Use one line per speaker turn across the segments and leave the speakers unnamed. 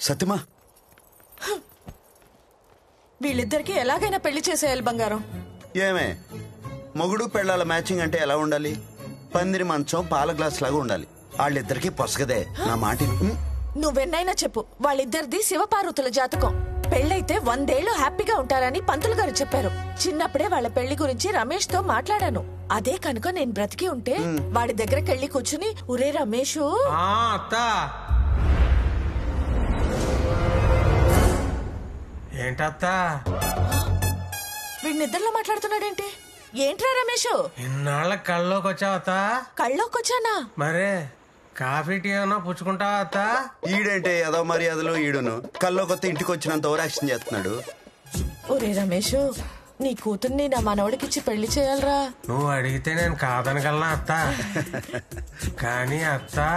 సత్యమా,
వీళ్ళిద్దరికి ఎలాగైనా పెళ్లి చేసేయాలి బంగారం.
ఏమే మొగుడు పెళ్ళాల మ్యాచింగ్ అంటే ఎలా ఉండాలి? పందిరి మంచం పాల గ్లాస్ లాగా ఉండాలి. వాళ్ళిద్దరికి పొసగదే. నా మాట
నువ్వెన్నైనా చెప్పు, వాళ్ళిద్దరిది శివపార్వతుల జాతకం. పెళ్ళైతే 100 ఏళ్లు హ్యాపీగా ఉంటారని పంతులు గారు చెప్పారు. చిన్నప్పుడే వాళ్ళ పెళ్లి గురించి రమేష్ తో మాట్లాడాను. అదే కనుక నేను బ్రతికి ఉంటే వాడి దగ్గరకి వెళ్ళి కూర్చుని, ఒరే రమేష్,
ఏంటత్తా
వీడి నిద్రలో మాట్లాడుతున్నాడేంటి? ఏంట్రా రమేష్,
ఇన్నాళ్ళ కళ్ళలోకి వచ్చావత్తా?
కళ్ళోకొచ్చానా?
మరే కాఫీ టీ ఏమన్నా పుచ్చుకుంటావా అత్తా?
ఈడేంటే ఏదో మర్యాదలు ఈడును కల్లో కొత్త ఇంటికి వచ్చినంత ఓవర్ యాక్షన్ చేస్తున్నాడు.
ఒరే రమేష్, నీ కూతుర్ని నా మనవడికిచ్చి పెళ్లి చేయాలరా.
నువ్వు అడిగితే నేను కాదనగలనా అత్తా? కానీ అత్తా,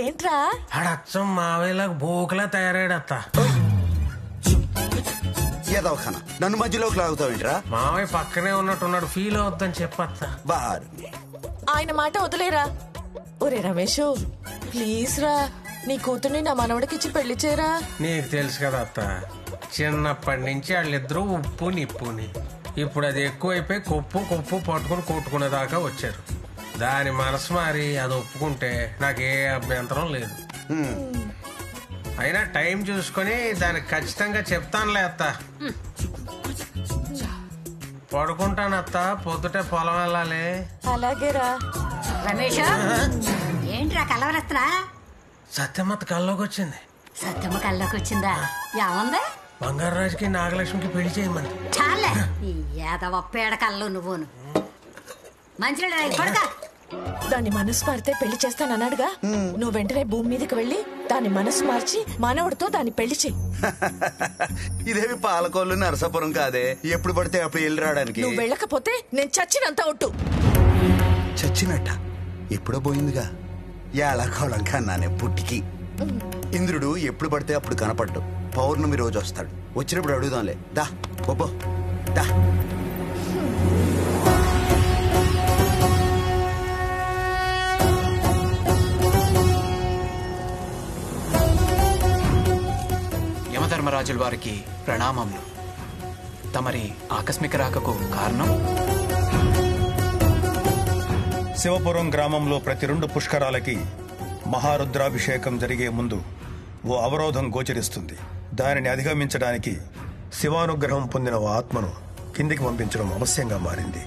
ఏంట్రా
ఆడచ్చం మావేలాగా బోకులా తయారయ్యాడు అత్తా.
ఏదో ఖానా నన్ను మధ్యలోకి లాగుతావేంట్రా?
మావయ్య పక్కనే ఉన్నట్టున్నాడు, ఫీల్ అవుద్దని చెప్పత్తా.
బార్
ఆయన మాట వదిలేరా. ఒరే రమేష్, ప్లీజ్ రా, నీ కూతుర్ని నా మనవడికిచ్చి పెళ్లి చేయరా.
నీకు తెలుసు కదా అత్త, చిన్నప్పటి నుంచి వాళ్ళిద్దరూ ఉప్పు నిప్పుని. ఇప్పుడు అది ఎక్కువైపోయి కొప్పు పట్టుకుని కొట్టుకునేదాకా వచ్చారు. దాని మనసు మారి అది ఒప్పుకుంటే నాకే అభ్యంతరం లేదు. అయినా టైం చూసుకొని దానికి ఖచ్చితంగా చెప్తానులే అత్త. పడుకుంటాను అత్త, పొద్దుటే పొలం వెళ్ళాలి.
అలాగేరా.
రమేష్, ఏంట్రా కలవరత్రా?
సత్యమత్త కల్లోకి వచ్చింది.
సత్యమ్మ కల్లోకి వచ్చిందా? ఏముంది?
బంగారాజుకి నాగలక్ష్మికి పెళ్లి చేయమంది.
చాలే ఈ ఏదవ పేడ కళ్ళు నువ్వును. మంచినీళ్ళు పడక.
దాని మనసు మారితే పెళ్లి చేస్తానన్నాడుగా, నువ్వు వెంటనే భూమి మీదకి వెళ్ళి దాని మనసు మార్చి మనవడితో దాన్ని పెళ్లి చెయ్యి.
ఇదేమి పాలకోళ్ళు నరసాపురం కాదే, ఎప్పుడు పడితే అప్పుడు వెళ్ళి రావడానికి.
నువ్వు వెళ్ళకపోతే నేను చచ్చినంత ఒట్టు.
చచ్చినట్ట ఎప్పుడో పోయిందిగా. ఏళకోళం కన్నానే పుట్టికి. ఇంద్రుడు ఎప్పుడు పడితే అప్పుడు కనపడ్డు. పౌర్ణమి రోజు వస్తాడు. వచ్చినప్పుడు అడుగుదాంలే. దా బొబ్బో దా.
యమధర్మరాజుల వారికి ప్రణామములు. తమరి ఆకస్మిక రాకకు కారణం?
శివపురం గ్రామంలో ప్రతి 2 పుష్కరాలకి మహారుద్రాభిషేకం జరిగే ముందు ఓ అవరోధం గోచరిస్తుంది. దానిని అధిగమించడానికి శివానుగ్రహం పొందిన ఓ ఆత్మను కిందికి పంపించడం అవశ్యంగా మారింది.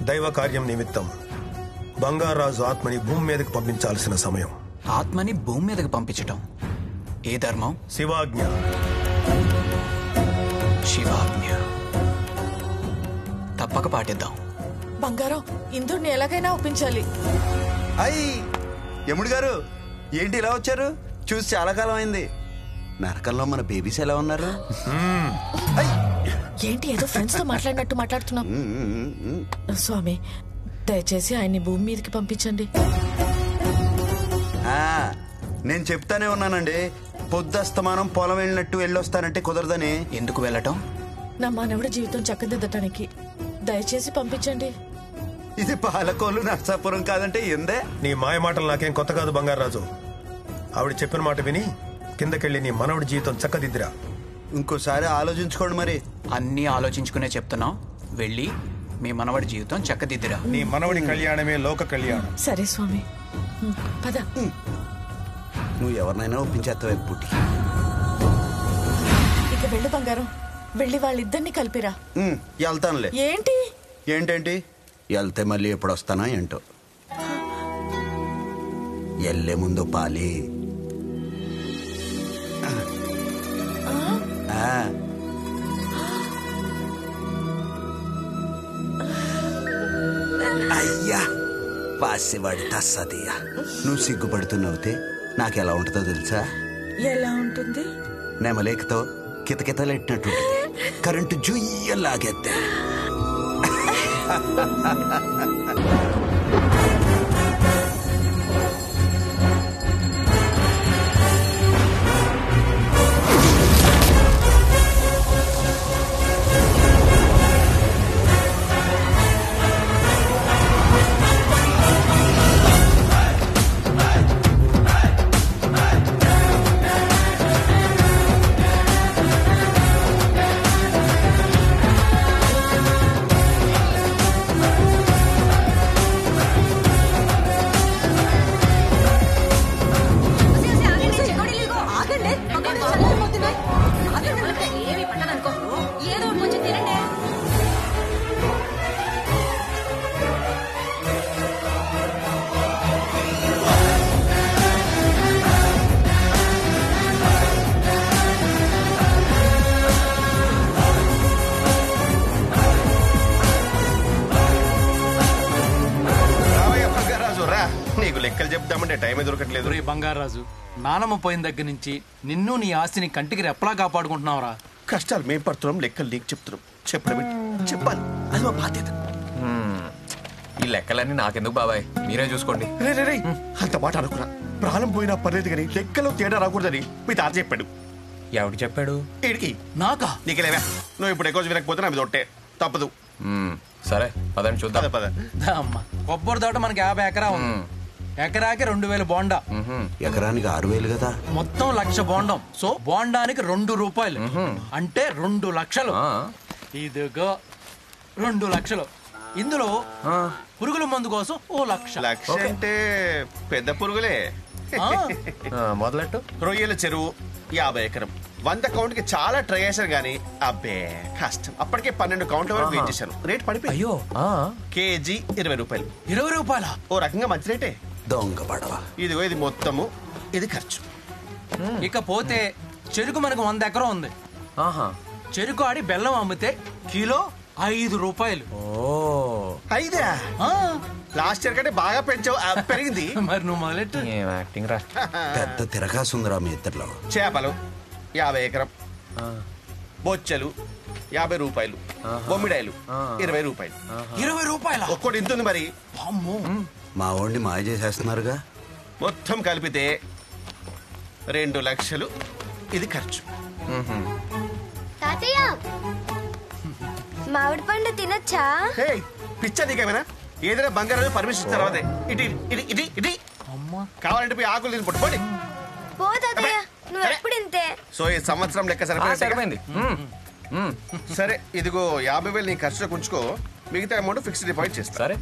దైవ కార్యం నిమిత్తం బంగారాజు ఆత్మని భూమి మీదకి పంపించాల్సిన సమయం.
ఆత్మని భూమి మీదకి పంపించటం ఏ ధర్మం?
శివాజ్ఞ.
శివాజ్ఞ తప్పక పాటిద్దాం.
బంగారం, ఇంద్రుడిని ఎలాగైనా ఒప్పించాలి.
అయ్యి యముడు గారు, ఏంటి ఇలా వచ్చారు? చూసి చాలా కాలం అయింది. నరకంలో మన బేబీస్ ఎలా ఉన్నారు?
ఏంటి ఏదో ఫ్రెండ్స్ తో మాట్లాడినట్టు మాట్లాడుతున్నాం? స్వామి, దయచేసి ఆయన్ని భూమి మీదకి పంపించండి.
నేను చెప్తానే ఉన్నానండి, పొద్దుస్తమానం పొలం వెళ్ళినట్టు వెళ్ళొస్తానంటే కుదరదని.
ఎందుకు వెళ్ళటం?
నా మానవుడి జీవితం చక్కదిద్దటానికి. దయచేసి పంపించండి.
ఇది పాలకోళ్ళు నర్సాపురం కాదంటే ఎందే?
నీ మాయ మాటలు నాకేం కొత్త కాదు బంగారాజు. ఆవిడ చెప్పిన మాట విని కిందకెళ్ళి నీ మనవడి జీవితం చక్కదిద్దిరా.
ఇంకోసారి ఆలోచించుకోండి. మరి
అన్నీ ఆలోచించుకునే చెప్తున్నాం. వెళ్ళి మీ మనవడి జీవితం చక్కదిద్దిరా.
నీ మనవడి కళ్యాణమే లోక కళ్యాణం.
సరే స్వామి, పద.
నువ్వు ఎవరినైనా ఒప్పించేస్తావు పుట్టి.
ఇక వెళ్ళు బంగారం, వెళ్ళి వాళ్ళిద్దరిని కలిపిరా.
వెళ్తానులే.
ఏంటి
ఏంటేంటి? వెళ్తే మళ్ళీ ఎప్పుడు వస్తానా ఏంటో. వెళ్ళే ముందు పాలి. అయ్యా పాసివాడి తస్సదియా. నువ్వు సిగ్గుపడుతున్నవుతే నాకెలా ఉంటుందో తెలుసా?
ఎలా ఉంటుంది?
నెమలేకతో కితకితలెట్టినట్టుంటుంది. కరెంటు జుయ్యలాగేద్దే.
టైమే దొరకట్లేదు.
రే బంగారాజు, నానమ్మ పోయిన దగ్గర నుంచి నిన్ను నీ ఆస్తిని కంటికి రెప్పలా కాపాడుకుంటున్నావురా.
కష్టాలు మేం పడుతున్నాం, లెక్కలు నీకు చెప్తున్నాం. చెప్పడం చెప్పాలి, అది మా బాధ్యత.
ఈ లెక్కలన్నీ నాకెందుకు బాబాయ్, మీరే చూసుకోండి.
రే అంత మాట అనుకున్నా. ప్రాణం పోయినా పర్లేదు కానీ లెక్కలో తేడా రాకూడదని మీ తాత చెప్పాడు.
ఎవడు చెప్పాడు?
ఈడికి.
నాకా?
నీకెలేవా, నువ్వు ఇప్పుడు ఎక్కువ వినకపోతే నా మీద ఒట్టే తప్పదు.
సరే పదండి చూద్దాం.
పద.
అమ్మా, కొబ్బరి తోట మనకి 50 ఎకరా ఉంది. ఎకరాకి 2000 బోండా.
ఎకరానికి 6000 కదా.
మొత్తం 1,00,000 బోండం. సో బోండానికి 2 రూపాయలు అంటే 2 లక్షలు. ఇదిగో 2 లక్షలు. ఇందులో పురుగుల మందు కోసం 1,00,000.
లక్ష అంటే పెద్ద పురుగులే.
మొదలెట్టు.
రొయ్యల చెరువు 50 ఎకరం. 100 కౌంట్ కి చాలా ట్రై చేశాను గానీ అబ్బే కష్టం. అప్పటికే 12 కౌంట్ల వరకు వెయిట్ చేశాను. రేట్ పడిపోయి.
అయ్యో.
కేజీ 20 రూపాయలు.
20 రూపాయల?
ఓ రకంగా మంచి రేటే.
దొంగ పడవ.
ఇదిగో ఇది మొత్తము, ఇది ఖర్చు.
ఇకపోతే చెరుకు మనకు 100 ఎకరం ఉంది. చెరుకు ఆడి బెల్లం అమ్మితే కిలో 5 రూపాయలు.
అయిదా? లాస్ట్ ఇయర్ కంటే బాగా పెంచావు, పెరిగింది.
మరి నువ్వు మొదలెట్టు.
యాక్టింగ్ రా.
పెద్ద తిరగాసుందిరా మీ ఇద్దరిలో.
చేపలు 50 ఎకరం. బొచ్చలు 50 రూపాయలు. బొమ్మిడాయలు 20 రూపాయలు.
20 రూపాయల?
ఒక్కటి ఇంతుంది మరి.
మా వాడిని మాయ చేసేస్తున్నారుగా.
మొత్తం కలిపితే 2 లక్షలు ఇది ఖర్చు.
తాతయ్య, మామిడి పండు తినొచ్చా?
పిచ్చా నీకేమైనా? ఏదైనా బంగారం పర్మిషన్ ఇచ్చిన తర్వాతే. ఇటు ఇటు ఇటు ఇటు కావాలంటే పోయి ఆకులు తిని పట్టుకోండి.
పో తాతయ్య, నువ్వు ఎప్పుడు ఇంతే.
సో ఈ సంవత్సరం లెక్క
సరిపోయింది.
సరే ఇదిగో 50,000 నీ ఖర్చులో ఉంచుకో. మిగతా అమౌంట్ ఫిక్స్డ్ డిపాజిట్ చేస్తా.
సరే.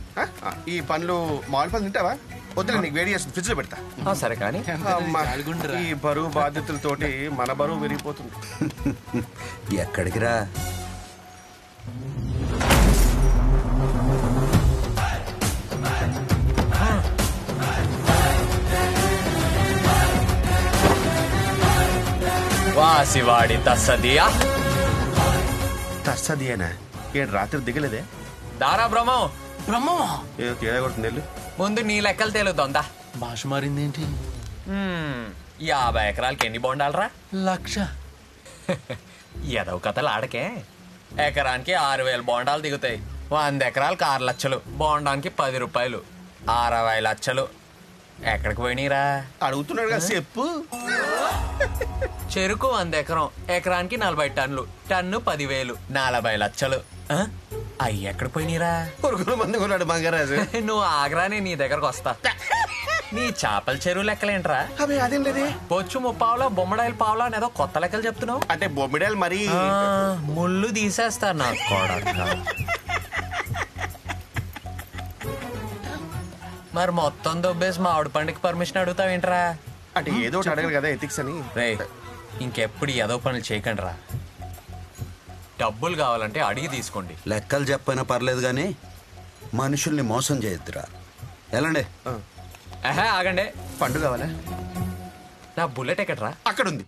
ఈ పండ్లు మామిడి పండ్లు తింటావా? వద్దులే, నీకు వేడి చేస్తుంది, ఫ్రిడ్జ్ లో పెడతా.
సరే కానీ
ఈ బరువు బాధ్యతలతోటి మన బరువు విరిగిపోతుంది.
ఎక్కడికి రా?
వాసివాడి తస్సదియా.
తస్సదియేనా? ఏడు రాత్రి దిగలేదే?
దారా బ్రహ్మం.
బ్రహ్మమా?
ఏదో తేడా కొడుతుంది వెళ్ళు.
ముందు నీ లెక్కలు తేలుద్దా.
భాష మారిందేంటి?
50 ఎకరాలకి ఎన్ని బోండాలరా?
1,00,000.
ఏదో కథలు ఆడకే. ఎకరానికి 6,000 బోండాలు దిగుతాయి. 100 ఎకరాలకు 6 లక్షలు. బోండానికి 10 రూపాయలు. 60 లక్షలు ఎక్కడికి పోయినరా?
అడుగుతున్నాడు కదా, చెప్పు.
చెరుకు 100 ఎకరం. ఎకరానికి 40 టన్నులు. టన్ను 10,000. 40 లక్షలు. అయ్యి ఎక్కడ పోయినరా?
పురుగుల మంది కొన్నాడు బంగారాజు.
నువ్వు ఆగ్రానే నీ దగ్గరకు వస్తా. నీ చేపల చెరువు లెక్కలేంట్రా?
అవి అదేం లేదే.
బొచ్చు ముప్పావులో బొమ్మడాయిల పావులో అనేదో కొత్త లెక్కలు చెప్తున్నావు.
అంటే బొమ్మిడాయలు మరి
ముళ్ళు తీసేస్తా నా కొడక. మరి మొత్తం దొబ్బేసి మామిడి పండుగ పర్మిషన్ అడుగుతావేంట్రా?
అంటే ఏదో ఒకటి అడగరు కదా, ఎథిక్స్ అని.
రే ఇంకెప్పుడు ఏదో పనులు చేయకండి రా. డబ్బులు కావాలంటే అడిగి తీసుకోండి.
లెక్కలు చెప్పైనా పర్లేదు కానీ మనుషుల్ని మోసం చేయొద్దురా. ఎలాండి?
ఆగండి.
పండు కావాలా?
నా బుల్లెట్ ఎక్కడ్రా?
అక్కడుంది.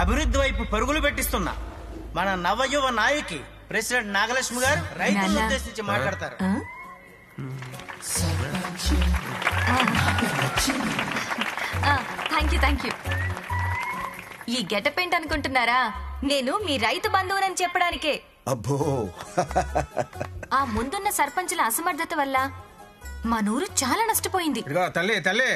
అభివృద్ధి వైపు పరుగులు పెట్టిస్తున్న మన నవయువ నాయకి ప్రెసిడెంట్ నాగలక్ష్మి గారు రైతులను ఉద్దేశించి మాట్లాడతారు.
Thank you. ఈ గెటప్ ఏంటి అనుకుంటున్నారా? నేను మీ రైతు బంధువునని చెప్పడానికే.
అబ్బో
ఆ ముందున్న సర్పంచుల అసమర్థత వల్ల మా నూరు చాలా నష్టపోయింది.
ఇదిగో తల్లి తల్లి,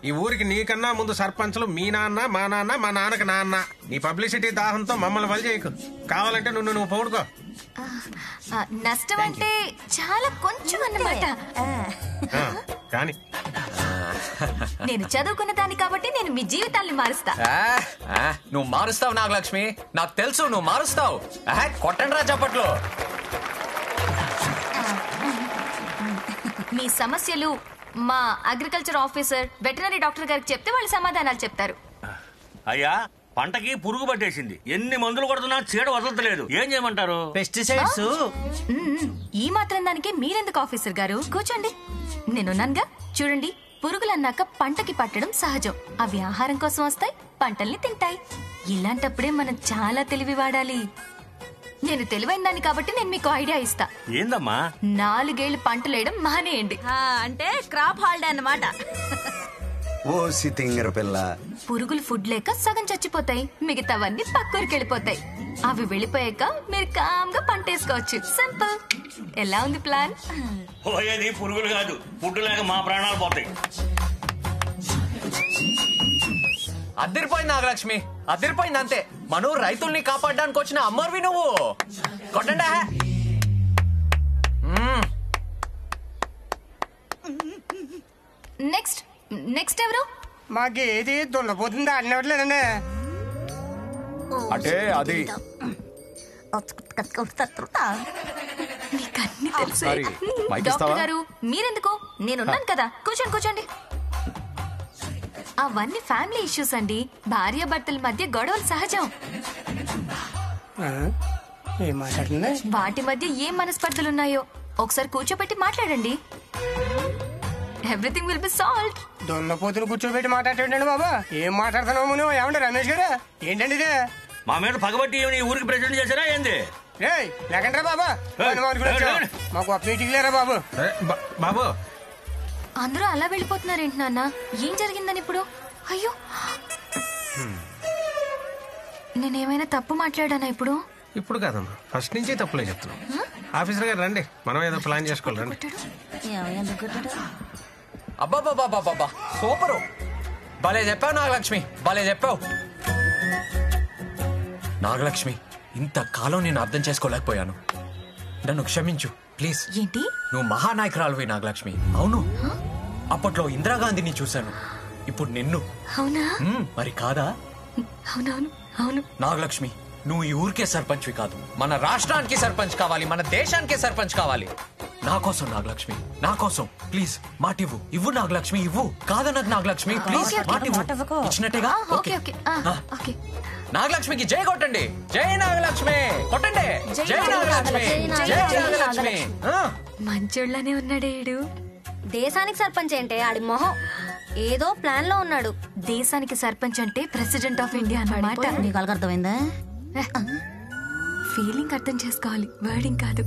ఈ ఊరికి నీకన్నా ముందు సర్పంచులు మీ నాన్న, మా నాన్న, మా నాన్నకి నాన్న. నీ పబ్లిసిటీ దాహంతో మమ్మల్ని వలి చేయకు. కావాలంటే నువ్వు పౌడుకో.
నష్టం అంటే చాలా కొంచెం అన్నమాట.
కానీ
నేను చదువుకున్న దాన్ని కాబట్టి నేను మీ జీవితాల్ని మారుస్తా.
నువ్వు మారుస్తావు నాగలక్ష్మి, నాకు తెలుసు నువ్వు మారుస్తావు. కొట్టండి రా చప్పట్లో.
మీ సమస్యలు మా అగ్రికల్చర్ ఆఫీసర్, వెటనరీ డాక్టర్ గారికి చెప్తే వాళ్ళు సమాధానాలు చెప్తారు.
అయ్యా, పంటకి పురుగు పట్టేసింది. ఎన్ని మందులు కొడుతున్నా చీడ వదలట్లేదు. ఏం చేయమంటారు?
పెస్టిసైడ్స్.
ఈ మాత్రం దానికి మీరెందుకు ఆఫీసర్ గారు? కూర్చోండి, నేనున్నానుగా. చూడండి, పురుగులన్నాక పంటకి పట్టడం సహజం. అవి ఆహారం కోసం వస్తాయి, పంటల్ని తింటాయి. ఇలాంటప్పుడే మనం చాలా తెలివి వాడాలి. నేను తెలివైన దాన్ని కాబట్టి నేను మీకు ఐడియా ఇస్తా.
ఏందమ్మా?
4 ఏళ్లు పంటలేయడం మానేయండి.
అంటే క్రాప్ హాలిడే అన్నమాట.
ఓ సితింగర పిల్ల,
పురుగులు ఫుడ్ లేక సగం చచ్చిపోతాయి, మిగతావన్నీ పక్కూరికి వెళ్ళిపోతాయి. అవి వెళ్ళిపోయాక మీరు కామ్గా పంట వేసుకోవచ్చు. సింపుల్. ఎలా ఉంది ప్లాన్?
పోయేది పురుగులు కాదు, ఫుడ్ లేక మా ప్రాణాలు పోతాయి.
అదిరిపోయింది నాగలక్ష్మి, అదిరిపోయింది అంతే. మనం రైతుల్ని కాపాడడానికి వచ్చిన అమ్మర్వి నువ్వు. కొట్టండా.
నెక్స్ట్ ఎవరు?
మాకు ఏది దున్నపోతుందా అన్నట్లేదండి.
అంటే అది
నీకన్నీ తెలుసు. డాక్టర్ గారు మీరెందుకు? నేనున్నాను కదా, కూర్చోండి. అవన్నీ ఫ్యామిలీ ఇష్యూస్ అండి. భార్యాభర్తల మధ్య గొడవలు సహజం.
ఏం మాట్లాడుతుంది?
వాటి మధ్య ఏం మనస్పర్ధలున్నాయో ఒకసారి కూర్చోబెట్టి మాట్లాడండి. Everything will be solved.
దున్నపోతులు కూర్చోబెట్టి మాట్లాడేటండి బాబా. ఏం మాట్లాడుతున్నావు నువ్వు? ఏమంటే రమేష్ గారు, ఏంటండి ఇది?
మా మీద పగబట్టి ఈ ఊరికి ప్రెసిడెంట్ చేశారా ఏంది?
లేకండ్రా బాబా, మాకు ఒక మీటింగ్ లేరా బాబు.
బాబు,
అందరూ అలా వెళ్ళిపోతున్నారేంటి నాన్న? ఏం జరిగిందని ఇప్పుడు? అయ్యో, నేనేమైనా తప్పు మాట్లాడానా ఇప్పుడు?
ఇప్పుడు కాదమ్మా, ఫస్ట్ నుంచి తప్పులే చెప్తున్నాం. ఆఫీసర్ గారు రండి, మనం ఏదో ప్లాన్ చేసుకోవాలి. రండి.
అబ్బాబాబాబాబా, సూపరు. భలే చెప్పావు నాగలక్ష్మి, భలే చెప్పావు. నాగలక్ష్మి, ఇంతకాలం నేను అర్థం చేసుకోలేకపోయాను. నన్ను క్షమించు ప్లీజ్.
ఏంటి?
నువ్వు మహానాయకురాలువి నాగలక్ష్మి. అవును, అప్పట్లో ఇందిరాగాంధీని చూశాను, ఇప్పుడు నిన్ను.
అవునా?
మరి కాదా?
అవును.
నాగలక్ష్మి, నువ్వు ఈ ఊరికే సర్పంచ్వి కాదు, మన రాష్ట్రానికి సర్పంచ్ కావాలి, మన దేశానికే సర్పంచ్ కావాలి. నా కోసం నాగలక్ష్మి, నా కోసం ప్లీజ్ మాటివ్వు. ఇవ్వు నాగలక్ష్మి, ఇవ్వు. కాదనకు నాగలక్ష్మి, ప్లీజ్ మాటివ్వు. ఇచ్చినట్టేగా? ఓకే. నాగలక్ష్మికి జై కొట్టండి. జై నాగలక్ష్మి కొట్టండి. జై నాగలక్ష్మి, జై నాగలక్ష్మి.
మంచోళ్ళనే ఉన్నాడేడు.
దేశానికి సర్పంచ్ అంటే ఆడి మొహం ఏదో ప్లాన్ లో ఉన్నాడు.
దేశానికి సర్పంచ్ అంటే ప్రెసిడెంట్ ఆఫ్ ఇండియా అన్నమాట.
నీకు అర్థమైందా?
ఫీలింగ్ అర్థం చేసుకోవాలి, వర్డింగ్ కాదు.